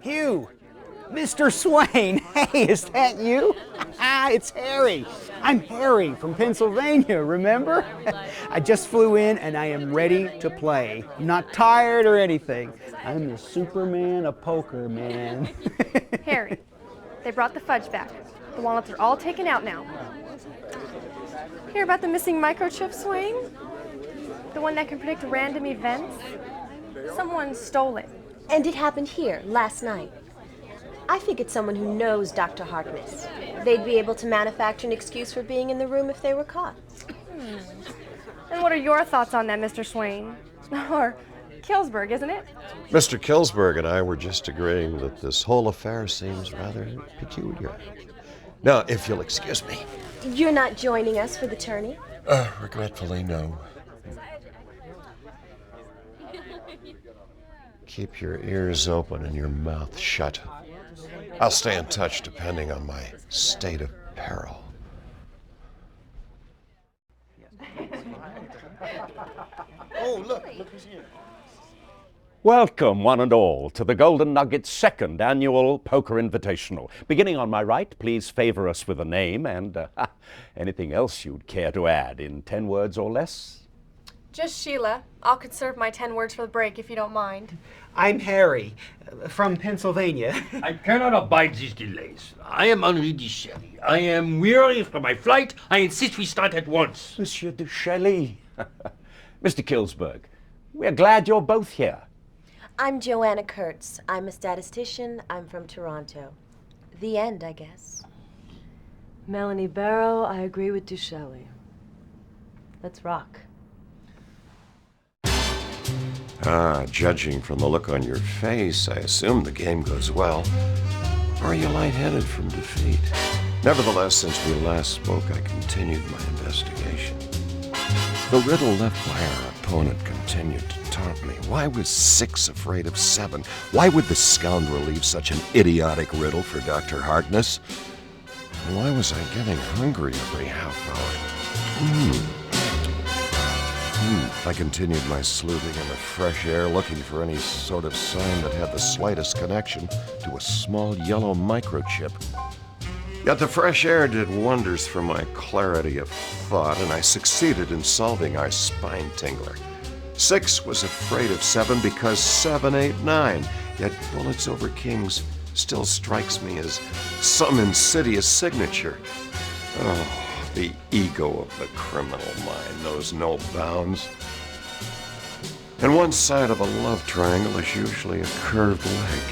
Hugh! Mr. Swain! Hey, is that you? It's Harry. I'm Harry from Pennsylvania, remember? I just flew in and I am ready to play. I'm not tired or anything. I'm the Superman of poker, man. Harry, they brought the fudge back. The walnuts are all taken out now. Hear about the missing microchip, Swain? The one that can predict random events? Someone stole it. And it happened here, last night. I figured someone who knows Dr. Harkness. They'd be able to manufacture an excuse for being in the room if they were caught. And what are your thoughts on that, Mr. Swain? Or Killsberg, isn't it? Mr. Killsberg and I were just agreeing that this whole affair seems rather peculiar. Now, if you'll excuse me. You're not joining us for the tourney? Regretfully, no. Keep your ears open and your mouth shut. I'll stay in touch depending on my state of peril. Oh, look who's here. Welcome, one and all, to the Golden Nugget's second annual Poker Invitational. Beginning on my right, please favor us with a name and anything else you'd care to add in 10 words or less. Just Sheila. I'll conserve my 10 words for the break if you don't mind. I'm Harry from Pennsylvania. I cannot abide these delays. I am Henri de Shelley. I am weary for my flight. I insist we start at once. Monsieur de Shelley. Mr. Killsberg, we're glad you're both here. I'm Joanna Kurtz. I'm a statistician. I'm from Toronto. The end, I guess. Melanie Barrow, I agree with Dushelley. Let's rock. Judging from the look on your face, I assume the game goes well. Or are you lightheaded from defeat? Nevertheless, since we last spoke, I continued my investigation. The riddle left by our opponent continued to taunt me. Why was 6 afraid of 7? Why would the scoundrel leave such an idiotic riddle for Dr. Harkness? And why was I getting hungry every half hour? I continued my sleuthing in the fresh air, looking for any sort of sign that had the slightest connection to a small yellow microchip. Yet the fresh air did wonders for my clarity of thought, and I succeeded in solving our spine tingler. 6 was afraid of 7 because 7, 8, 9. Yet bullets over kings still strikes me as some insidious signature. Oh, the ego of the criminal mind knows no bounds. And one side of a love triangle is usually a curved leg.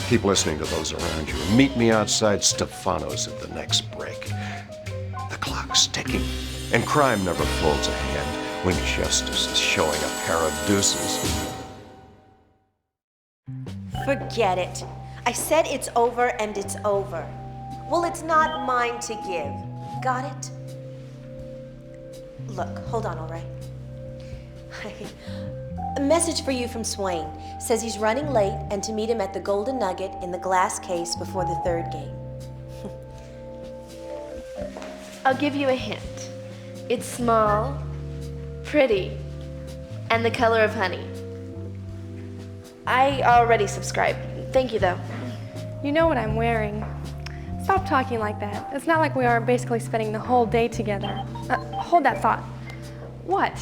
Keep listening to those around you and meet me outside Stefano's at the next break. The clock's ticking, and crime never folds a hand when justice is showing a pair of deuces. Forget it. I said it's over and it's over. Well, it's not mine to give. Got it? Look, hold on, all right? A message for you from Swain. Says he's running late and to meet him at the Golden Nugget in the glass case before the 3rd game. I'll give you a hint. It's small, pretty, and the color of honey. I already subscribed. Thank you, though. You know what I'm wearing. Stop talking like that. It's not like we are basically spending the whole day together. Hold that thought. What?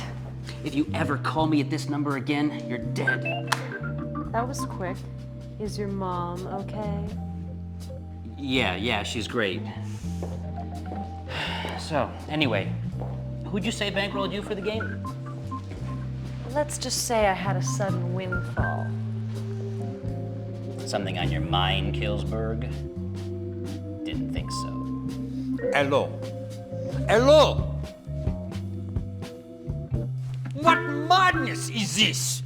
If you ever call me at this number again, you're dead. That was quick. Is your mom okay? Yeah, she's great. So, anyway, who'd you say bankrolled you for the game? Let's just say I had a sudden windfall. Something on your mind, Killsberg? Didn't think so. Hello. Hello! What madness is this?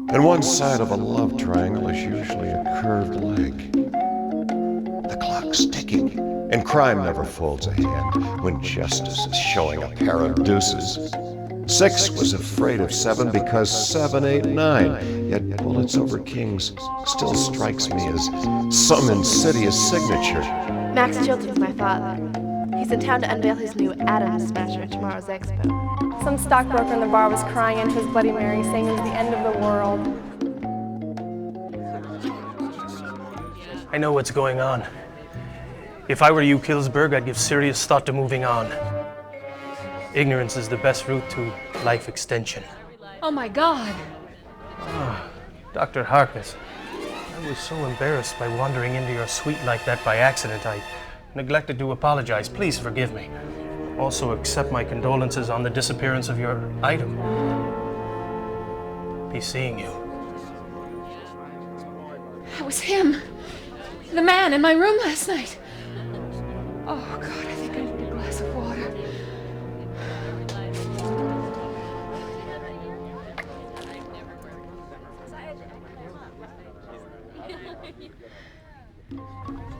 And one side of a love triangle is usually a curved leg. The clock's ticking, and crime never folds a hand when justice is showing a pair of deuces. 6 was afraid of 7 because 7, 8, 9. Yet bullets over kings still strikes me as some insidious signature. Max Chilton's my father. He's in town to unveil his new Atom Smasher at tomorrow's expo. Some stockbroker in the bar was crying into his Bloody Mary, saying it was the end of the world. I know what's going on. If I were you, Killsberg, I'd give serious thought to moving on. Ignorance is the best route to life extension. Oh my God. Dr. Harkness, I was so embarrassed by wandering into your suite like that by accident. I neglected to apologize. Please forgive me. Also accept my condolences on the disappearance of your item. Be seeing you. That was him. The man in my room last night. Oh God, I think I need a glass of water.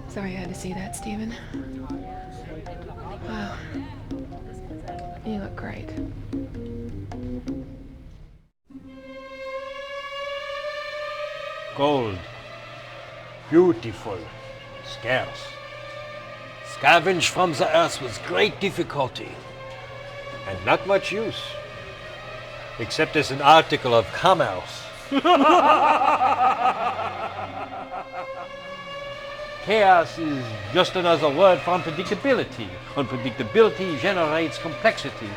Sorry I had to see that, Stephen. Wow. You look great. Gold. Beautiful. Scarce. Scavenged from the earth with great difficulty. And not much use. Except as an article of commerce. Chaos is just another word for unpredictability. Unpredictability generates complexity.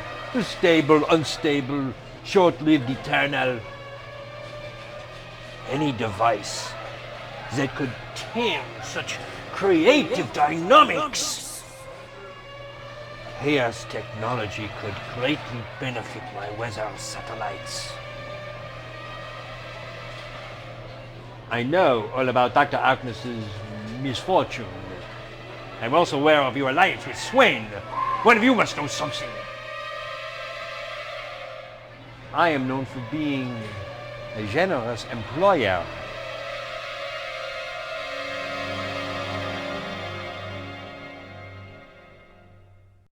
Stable, unstable, short-lived, eternal. Any device that could tame such creative dynamics. Chaos technology could greatly benefit my weather satellites. I know all about Dr. Harkness's misfortune. I'm also aware of your alliance with Swain. One of you must know something. I am known for being a generous employer.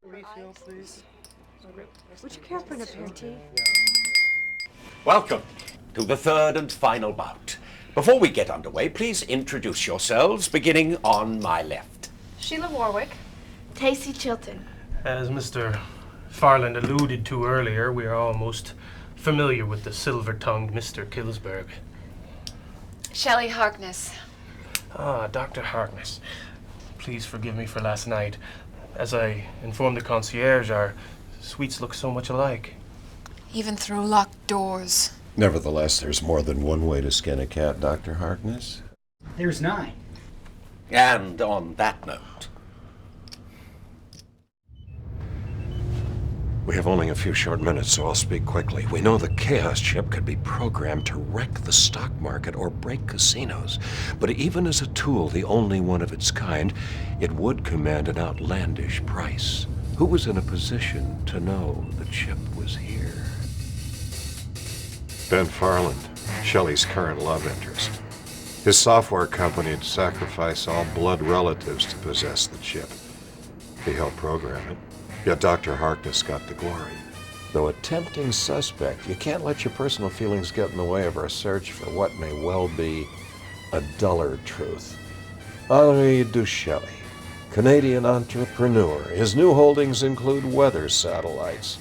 Refill, please. Would you care for an aperitif? Welcome to the third and final bout. Before we get underway, please introduce yourselves, beginning on my left. Sheila Warwick. Tacy Chilton. As Mr. Farland alluded to earlier, we are almost familiar with the silver-tongued Mr. Killsberg. Shelley Harkness. Ah, Dr. Harkness. Please forgive me for last night. As I informed the concierge, our suites look so much alike. Even through locked doors. Nevertheless, there's more than one way to skin a cat, Dr. Harkness. There's 9. And on that note, We have only a few short minutes, so I'll speak quickly. We know the Chaos chip could be programmed to wreck the stock market or break casinos. But even as a tool, the only one of its kind, it would command an outlandish price. Who was in a position to know the chip was here? Ben Farland, Shelley's current love interest. His software company had sacrificed all blood relatives to possess the chip. He helped program it. Yet Dr. Harkness got the glory. Though a tempting suspect, you can't let your personal feelings get in the way of our search for what may well be a duller truth. Henri Duchely, Canadian entrepreneur. His new holdings include weather satellites.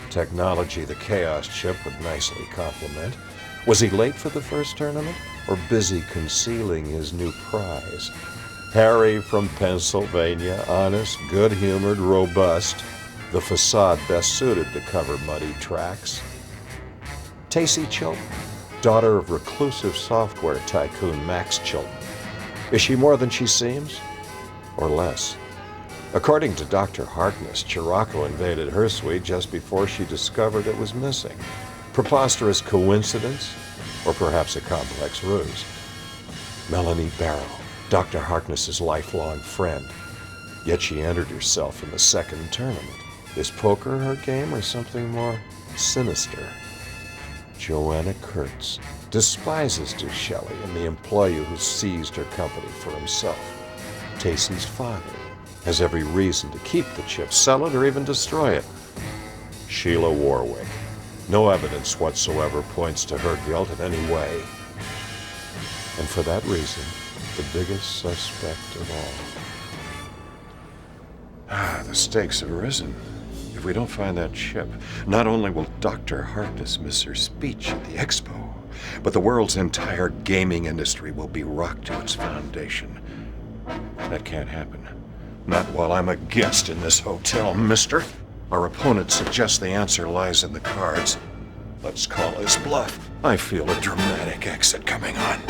Technology the Chaos chip would nicely complement. Was he late for the first tournament, or busy concealing his new prize? Harry from Pennsylvania, honest, good-humored, robust, the facade best suited to cover muddy tracks. Tacy Chilton, daughter of reclusive software tycoon Max Chilton. Is she more than she seems, or less? According to Dr. Harkness, Chiraco invaded her suite just before she discovered it was missing. Preposterous coincidence, or perhaps a complex ruse? Melanie Barrow, Dr. Harkness's lifelong friend. Yet she entered herself in the second tournament. Is poker her game or something more sinister? Joanna Kurtz despises Duchely and the employee who seized her company for himself. Tacy's father has every reason to keep the chip, sell it, or even destroy it. Sheila Warwick. No evidence whatsoever points to her guilt in any way. And for that reason, the biggest suspect of all. The stakes have risen. If we don't find that chip, not only will Dr. Harkness miss her speech at the expo, but the world's entire gaming industry will be rocked to its foundation. That can't happen. Not while I'm a guest in this hotel, mister. Our opponent suggests the answer lies in the cards. Let's call his bluff. I feel a dramatic exit coming on.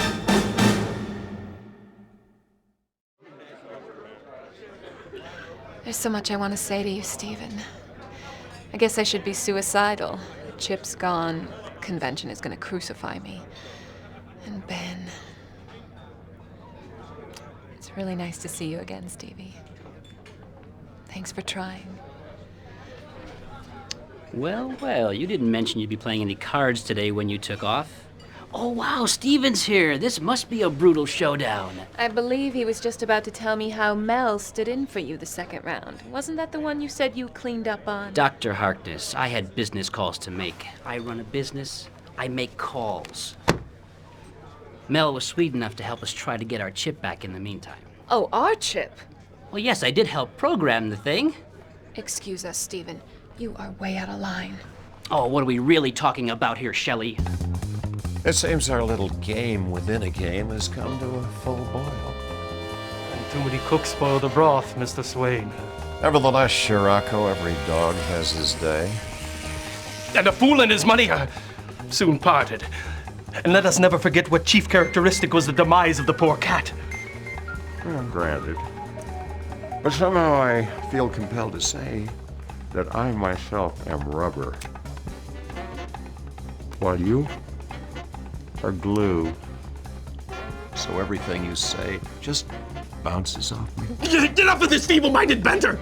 There's so much I want to say to you, Stephen. I guess I should be suicidal. The chip's gone. The convention is going to crucify me. And Ben. It's really nice to see you again, Stevie. Thanks for trying. Well, well, you didn't mention you'd be playing any cards today when you took off. Oh, wow, Steven's here. This must be a brutal showdown. I believe he was just about to tell me how Mel stood in for you the second round. Wasn't that the one you said you cleaned up on? Dr. Harkness, I had business calls to make. I run a business. I make calls. Mel was sweet enough to help us try to get our chip back in the meantime. Oh, our chip? Well, yes, I did help program the thing. Excuse us, Stephen. You are way out of line. Oh, what are we really talking about here, Shelley? It seems our little game within a game has come to a full boil. And too many cooks spoil the broth, Mr. Swain. Nevertheless, Scirocco, every dog has his day. And a fool and his money are soon parted. And let us never forget what chief characteristic was the demise of the poor cat. Well, granted. But somehow I feel compelled to say that I myself am rubber, while you are glue. So everything you say just bounces off me. Get off of this feeble-minded banter!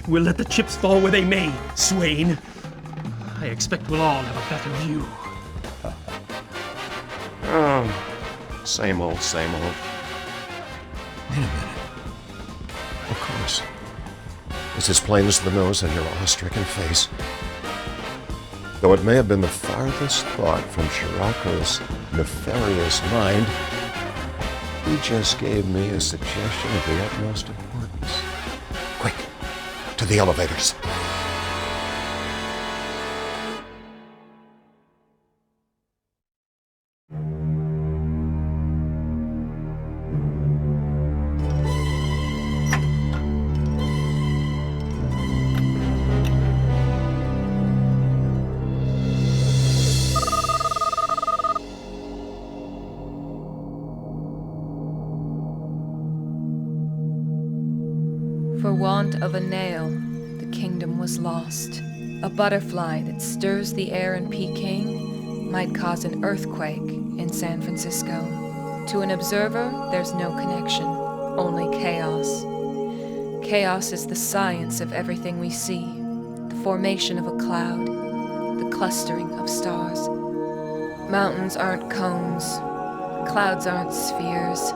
We'll let the chips fall where they may, Swain. I expect we'll all have a better view. Oh, same old, same old. Wait a minute. Of course. It's as plain as the nose on your awe-stricken face. Though it may have been the farthest thought from Scirocco's nefarious mind, he just gave me a suggestion of the utmost importance. Quick, to the elevators. For want of a nail, the kingdom was lost. A butterfly that stirs the air in Peking might cause an earthquake in San Francisco. To an observer, there's no connection, only chaos. Chaos is the science of everything we see, the formation of a cloud, the clustering of stars. Mountains aren't cones, clouds aren't spheres.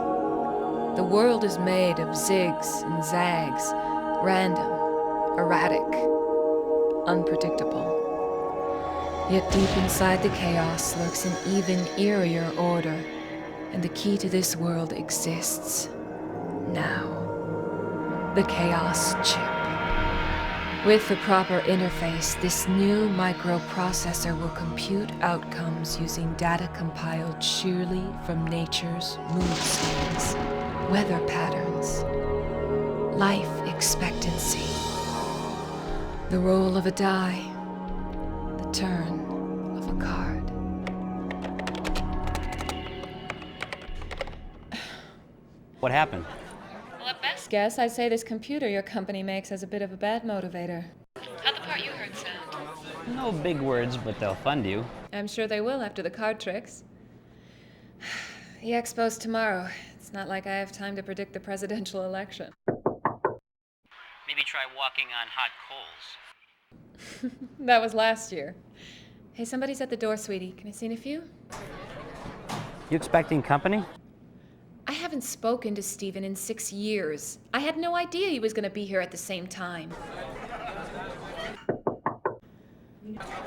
The world is made of zigs and zags, random, erratic, unpredictable. Yet deep inside the chaos lurks an even eerier order, and the key to this world exists now. The Chaos Chip. With the proper interface, this new microprocessor will compute outcomes using data compiled sheerly from nature's mood swings, weather patterns, life expectancy, the roll of a die, the turn of a card. What happened? Well, at best guess, I'd say this computer your company makes has a bit of a bad motivator. How'd the part you heard sound? No big words, but they'll fund you. I'm sure they will after the card tricks. The expo's tomorrow. It's not like I have time to predict the presidential election. Maybe try walking on hot coals. That was last year. Hey, somebody's at the door, sweetie. Can I see a few? You expecting company? I haven't spoken to Stephen in 6 years. I had no idea he was going to be here at the same time.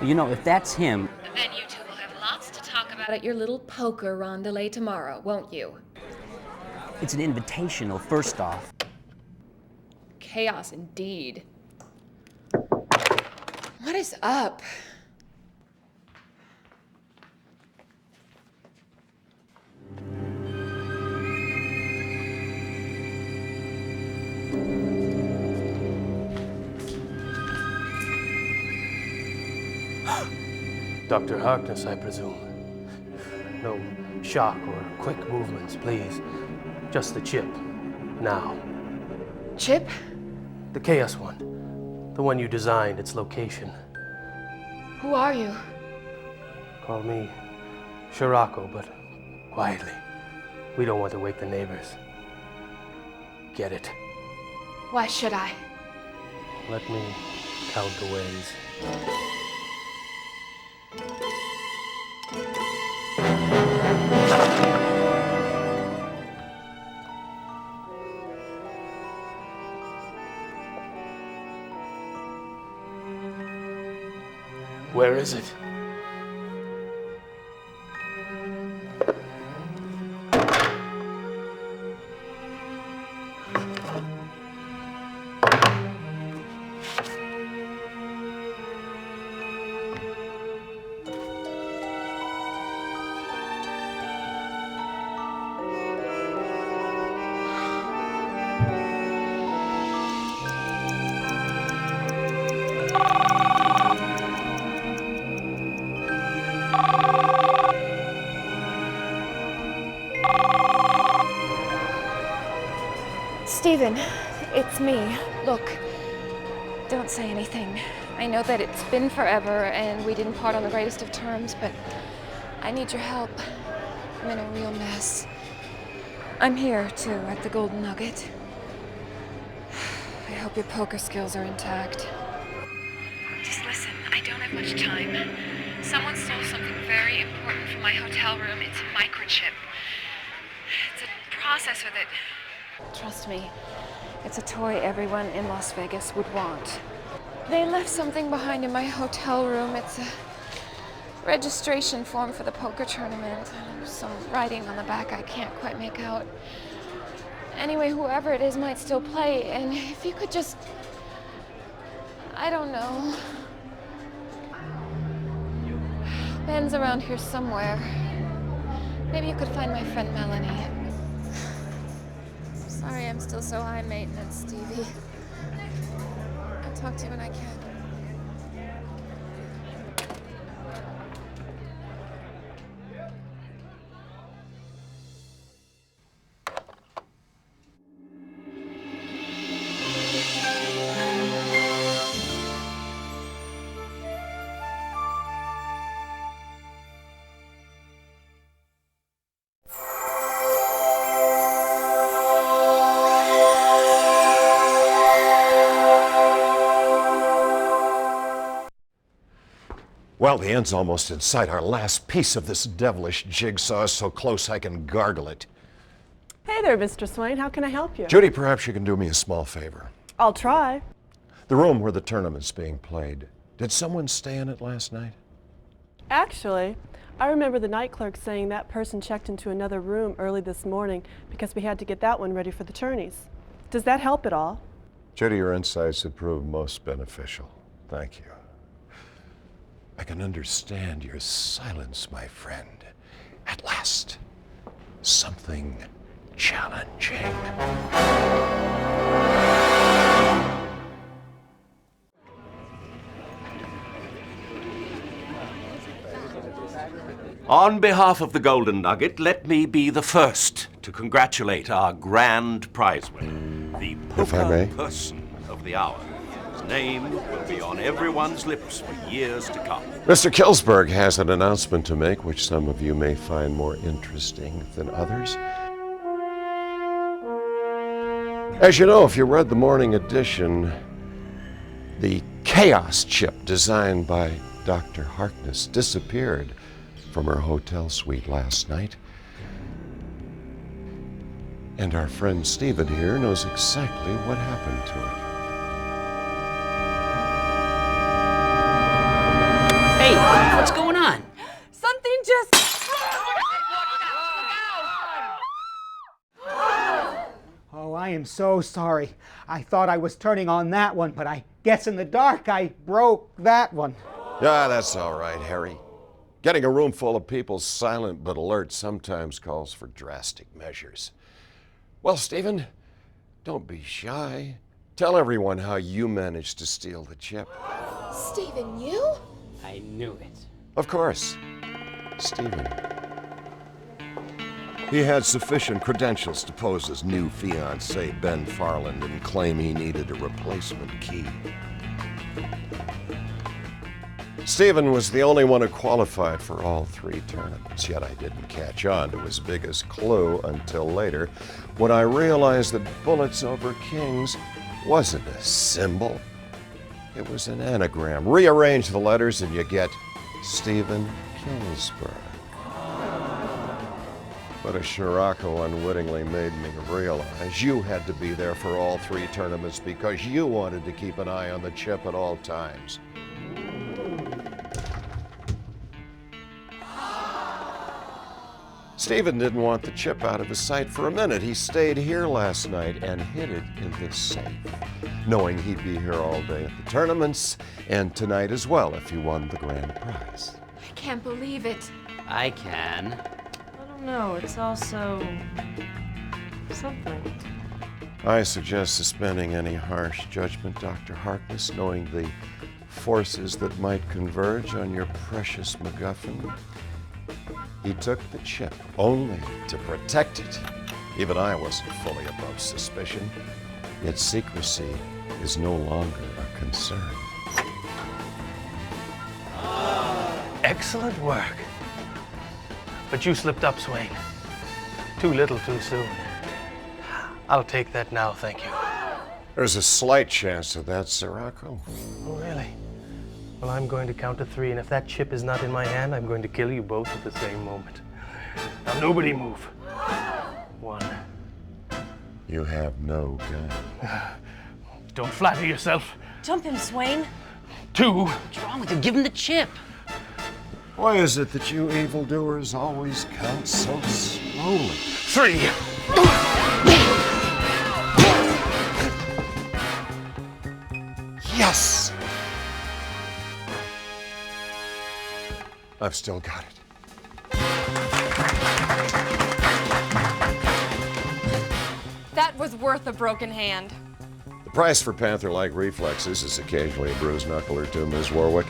You know, if that's him... Then you two will have lots to talk about at your little poker rondelay tomorrow, won't you? It's an invitational, first off. chaos indeed. What is up? Dr. Harkness, I presume. No shock or quick movements, please. Just the chip. Now. Chip? The Chaos one. The one you designed, its location. Who are you? Call me Shirako, but quietly. We don't want to wake the neighbors. Get it? Why should I? Let me count the ways. Where is it? Steven, it's me. Look, don't say anything. I know that it's been forever and we didn't part on the greatest of terms, but I need your help. I'm in a real mess. I'm here, too, at the Golden Nugget. I hope your poker skills are intact. Just listen, I don't have much time. Someone stole something very important from my hotel room. It's a microchip. It's a processor that... Trust me, it's a toy everyone in Las Vegas would want. They left something behind in my hotel room. It's a registration form for the poker tournament. There's some writing on the back I can't quite make out. Anyway, whoever it is might still play, and if you could just... I don't know. Ben's around here somewhere. Maybe you could find my friend Melanie. Sorry I'm still so high maintenance, Stevie. I'll talk to you when I can. Well, the end's almost in sight. Our last piece of this devilish jigsaw is so close I can gargle it. Hey there, Mr. Swain. How can I help you? Judy, perhaps you can do me a small favor. I'll try. The room where the tournament's being played, did someone stay in it last night? Actually, I remember the night clerk saying that person checked into another room early this morning because we had to get that one ready for the tourneys. Does that help at all? Judy, your insights have proved most beneficial. Thank you. I can understand your silence, my friend. At last, something challenging. On behalf of the Golden Nugget, let me be the first to congratulate our grand prize winner, the If I may. person of the hour. His name will be on everyone's lips for years to come. Mr. Kilsberg has an announcement to make, which some of you may find more interesting than others. As you know, if you read the morning edition, the Chaos chip designed by Dr. Harkness disappeared from her hotel suite last night. And our friend Stephen here knows exactly what happened to it. Hey, what's going on? Something just... Oh, I am so sorry. I thought I was turning on that one, but I guess in the dark I broke that one. Ah, that's all right, Harry. Getting a room full of people silent but alert sometimes calls for drastic measures. Well, Stephen, don't be shy. Tell everyone how you managed to steal the chip. Stephen, you? I knew it. Of course, Stephen. He had sufficient credentials to pose as new fiancé Ben Farland and claim he needed a replacement key. Stephen was the only one who qualified for all 3 tournaments, yet I didn't catch on to his biggest clue until later, when I realized that bullets over kings wasn't a symbol. It was an anagram. Rearrange the letters and you get Stephen Kingsburg. But as Scirocco unwittingly made me realize, you had to be there for all 3 tournaments because you wanted to keep an eye on the chip at all times. Stephen didn't want the chip out of his sight for a minute. He stayed here last night and hid it in this safe, knowing he'd be here all day at the tournaments and tonight as well if he won the grand prize. I can't believe it. I can. I don't know, it's also something. I suggest suspending any harsh judgment, Dr. Harkness, knowing the forces that might converge on your precious MacGuffin. He took the chip only to protect it. Even I wasn't fully above suspicion, yet secrecy is no longer a concern. Excellent work. But you slipped up, Swain. Too little, too soon. I'll take that now, thank you. There's a slight chance of that, Scirocco. Oh, really? Well, I'm going to count to 3, and if that chip is not in my hand, I'm going to kill you both at the same moment. Now, nobody move. 1. You have no gun. Don't flatter yourself. Jump him, Swain. 2. What's wrong with you? Give him the chip. Why is it that you evildoers always count so slowly? 3. Yes! I've still got it. That was worth a broken hand. The price for panther-like reflexes is occasionally a bruised knuckle or 2, Ms. Warwick.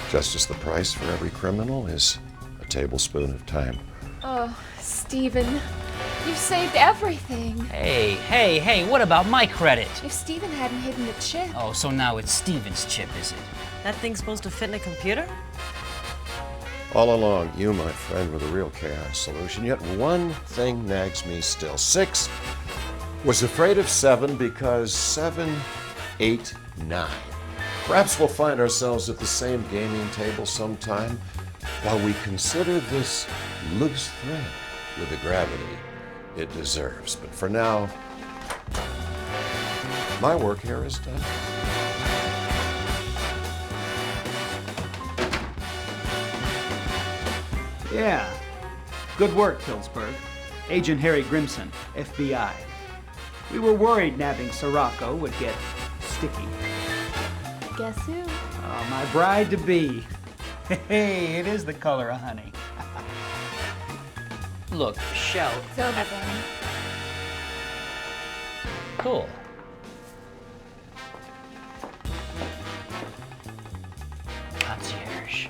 Just as the price for every criminal is a tablespoon of time. Oh, Stephen, you've saved everything. Hey, what about my credit? If Stephen hadn't hidden the chip. Oh, so now it's Steven's chip, is it? That thing's supposed to fit in a computer? All along, you, my friend, were the real chaos solution. Yet one thing nags me still. 6 was afraid of 7 because 7, 8, 9. Perhaps we'll find ourselves at the same gaming table sometime while we consider this loose thread with the gravity it deserves. But for now, my work here is done. Yeah. Good work, Pillsbury. Agent Harry Grimson, FBI. We were worried nabbing Scirocco would get sticky. Guess who? Oh, my bride-to-be. Hey, it is the color of honey. Look, Shell. It's over then. Cool. Concierge.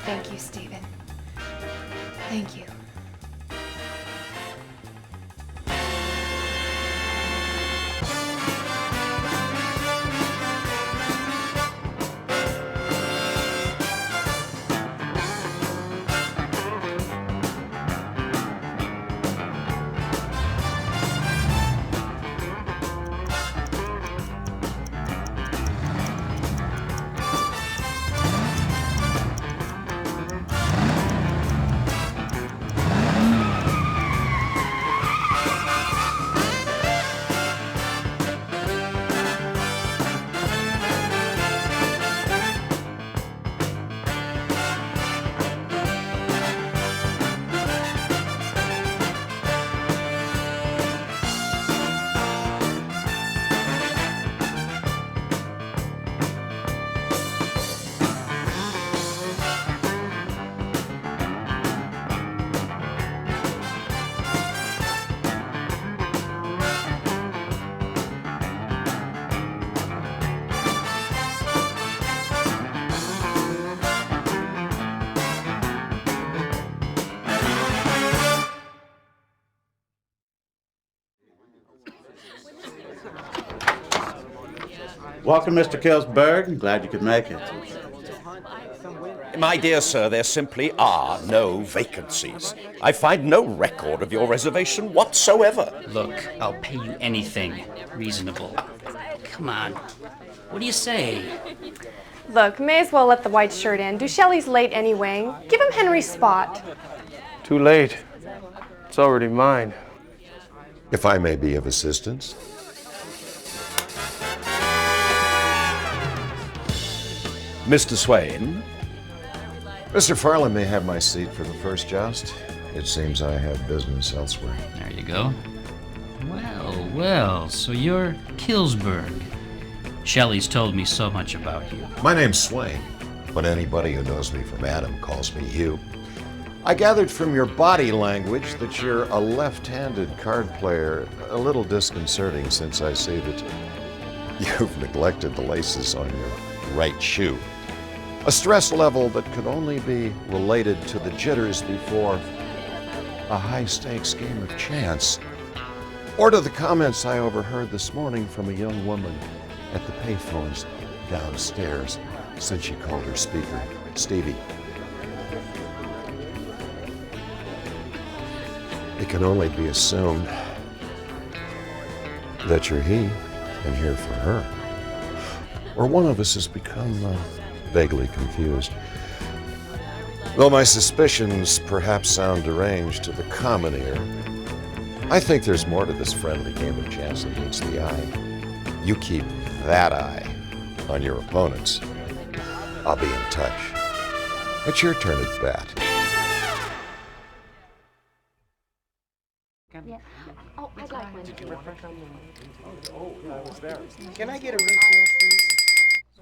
Thank you, Stephen. Thank you. Welcome, Mr. Killsberg. Glad you could make it. My dear sir, there simply are no vacancies. I find no record of your reservation whatsoever. Look, I'll pay you anything reasonable. Come on. What do you say? Look, may as well let the white shirt in. Duchelle's late anyway. Give him Henry's spot. Too late. It's already mine. If I may be of assistance. Mr. Swain? Mr. Farland may have my seat for the first joust. It seems I have business elsewhere. There you go. Well, so you're Killsberg. Shelley's told me so much about you. My name's Swain, but anybody who knows me from Adam calls me Hugh. I gathered from your body language that you're a left-handed card player, a little disconcerting since I see that you've neglected the laces on your right shoe. A stress level that could only be related to the jitters before a high-stakes game of chance, or to the comments I overheard this morning from a young woman at the payphones downstairs, since she called her speaker Stevie. It can only be assumed that you're he and here for her. Or one of us has become vaguely confused. Though my suspicions perhaps sound deranged to the common ear, I think there's more to this friendly game of chance than meets the eye. You keep that eye on your opponents. I'll be in touch. It's your turn at bat. Yeah. Oh, I'd like one. Can I get a refill, please?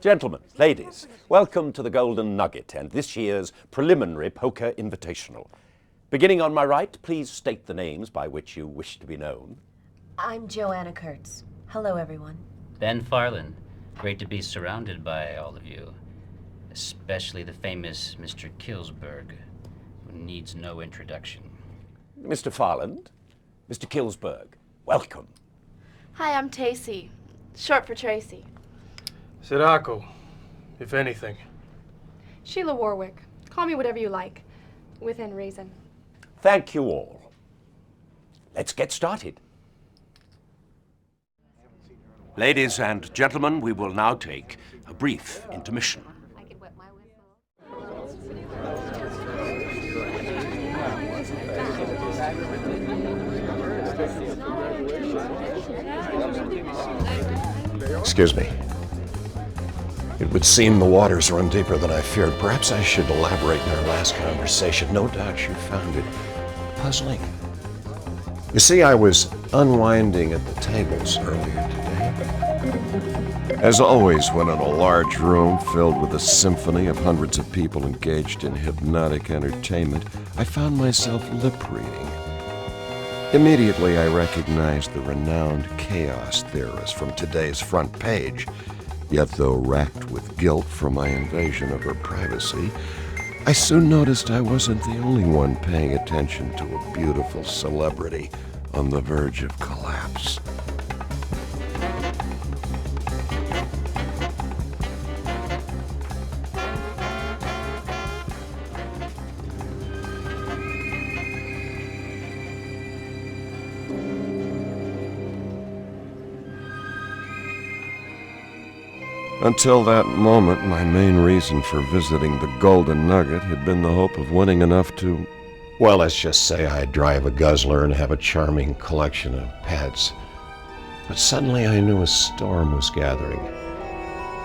Gentlemen, ladies, welcome to the Golden Nugget and this year's preliminary poker invitational. Beginning on my right, please state the names by which you wish to be known. I'm Joanna Kurtz. Hello, everyone. Ben Farland. Great to be surrounded by all of you. Especially the famous Mr. Killsberg, who needs no introduction. Mr. Farland, Mr. Killsberg, welcome. Hi, I'm Tacy. Short for Tracy. Sirocco, if anything. Sheila Warwick. Call me whatever you like, within reason. Thank you all. Let's get started. Ladies and gentlemen, we will now take a brief intermission. Excuse me. It would seem the waters run deeper than I feared. Perhaps I should elaborate in our last conversation. No doubt you found it puzzling. You see, I was unwinding at the tables earlier today. As always, when in a large room filled with a symphony of hundreds of people engaged in hypnotic entertainment, I found myself lip-reading. Immediately, I recognized the renowned chaos theorist from today's front page. Yet, though racked with guilt for my invasion of her privacy, I soon noticed I wasn't the only one paying attention to a beautiful celebrity on the verge of collapse. Until that moment, my main reason for visiting the Golden Nugget had been the hope of winning enough to, well, let's just say I'd drive a guzzler and have a charming collection of pets. But suddenly I knew a storm was gathering,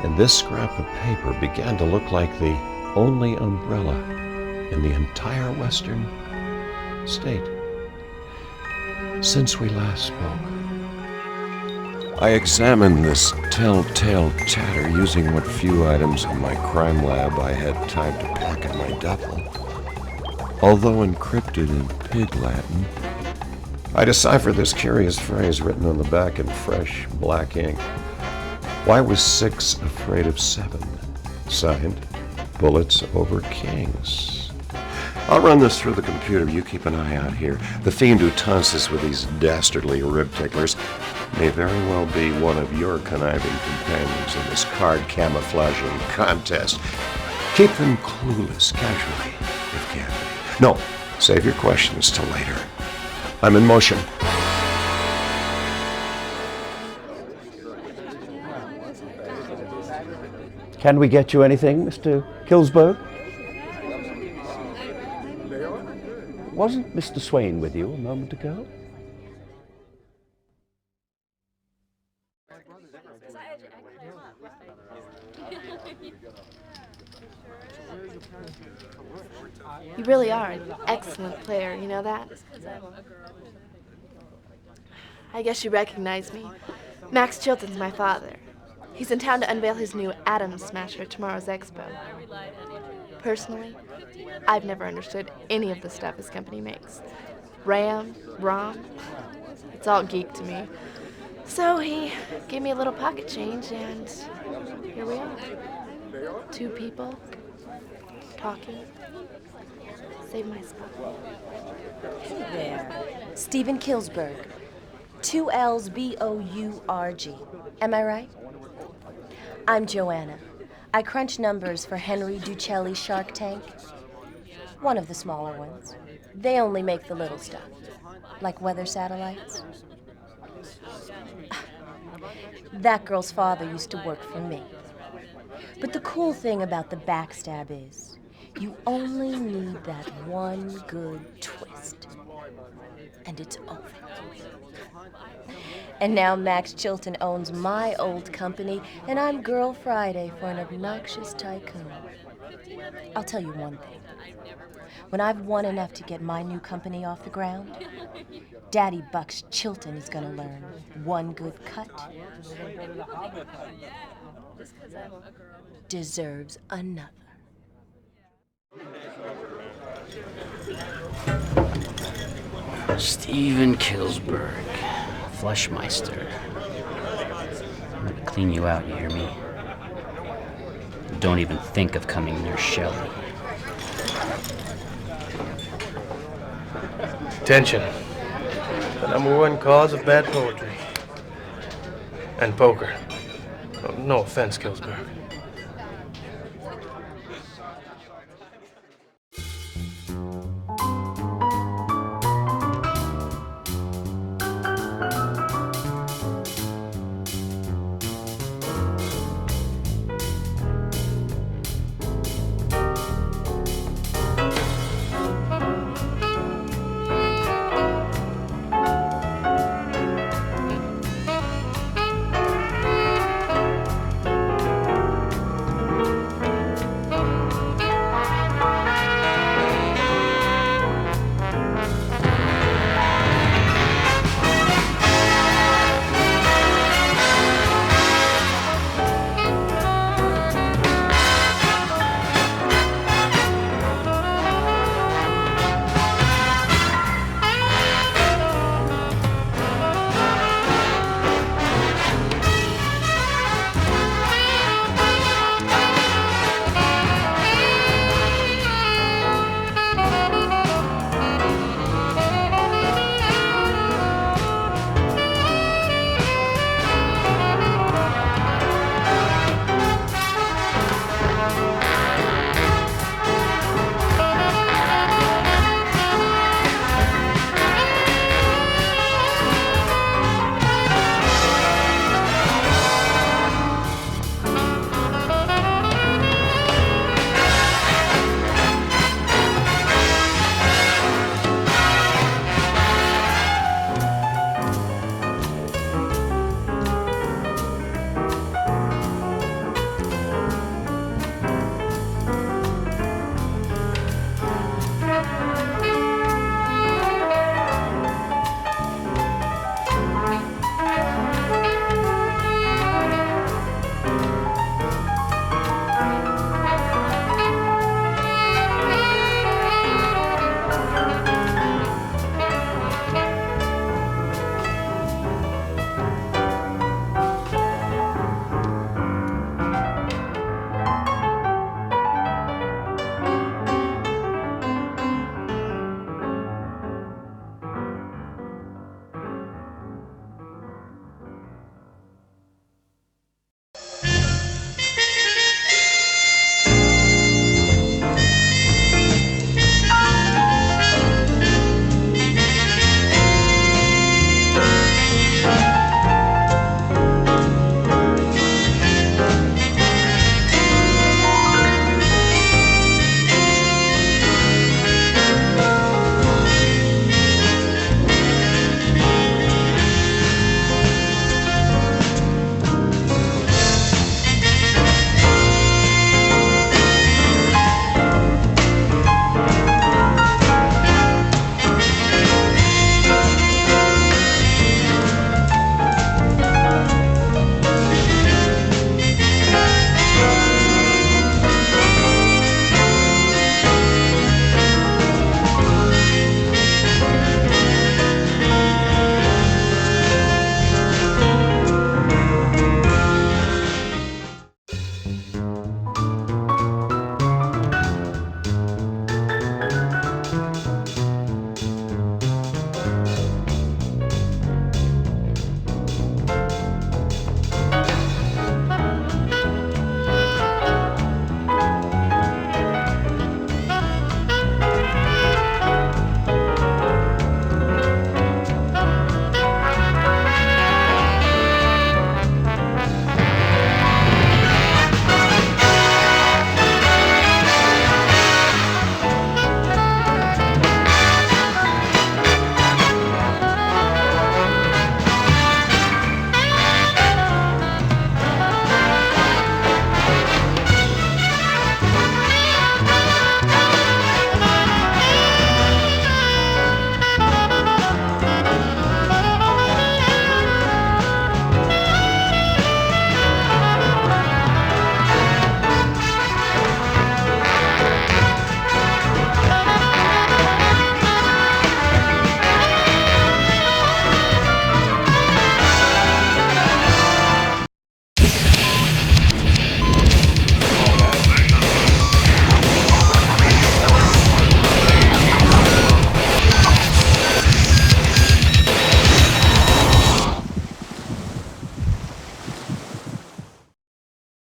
and this scrap of paper began to look like the only umbrella in the entire western state since we last spoke. I examined this telltale tatter using what few items in my crime lab I had time to pack in my duffel. Although encrypted in pig Latin, I deciphered this curious phrase written on the back in fresh black ink. Why was 6 afraid of 7? Signed, Bullets Over Kings. I'll run this through the computer. You keep an eye out here. The fiend who taunts us with these dastardly rib ticklers may very well be one of your conniving companions in this card camouflaging contest. Keep them clueless casually, if can be. No, save your questions till later. I'm in motion. Can we get you anything, Mr. Kilsberg? Wasn't Mr. Swain with you a moment ago? You really are an excellent player, you know that? I guess you recognize me. Max Chilton's my father. He's in town to unveil his new Atom Smasher at tomorrow's expo. Personally, I've never understood any of the stuff his company makes. RAM, ROM, it's all geek to me. So he gave me a little pocket change, and here we are. Two people, talking. Save my spot. Hey there. Stephen Kilsberg. 2 L's B-O-U-R-G. Am I right? I'm Joanna. I crunch numbers for Henry Ducelli's Shark Tank. One of the smaller ones. They only make the little stuff, like weather satellites. That girl's father used to work for me. But the cool thing about the backstab is, you only need that one good twist, and it's over. And now Max Chilton owns my old company, and I'm Girl Friday for an obnoxious tycoon. I'll tell you one thing. When I've won enough to get my new company off the ground, Daddy Bucks Chilton is gonna learn one good cut deserves another. Stephen Kilsberg, Flushmeister. I'm gonna clean you out, you hear me? Don't even think of coming near Shelley. Tension. The #1 cause of bad poetry. And poker. Oh, no offense, Kilsberg.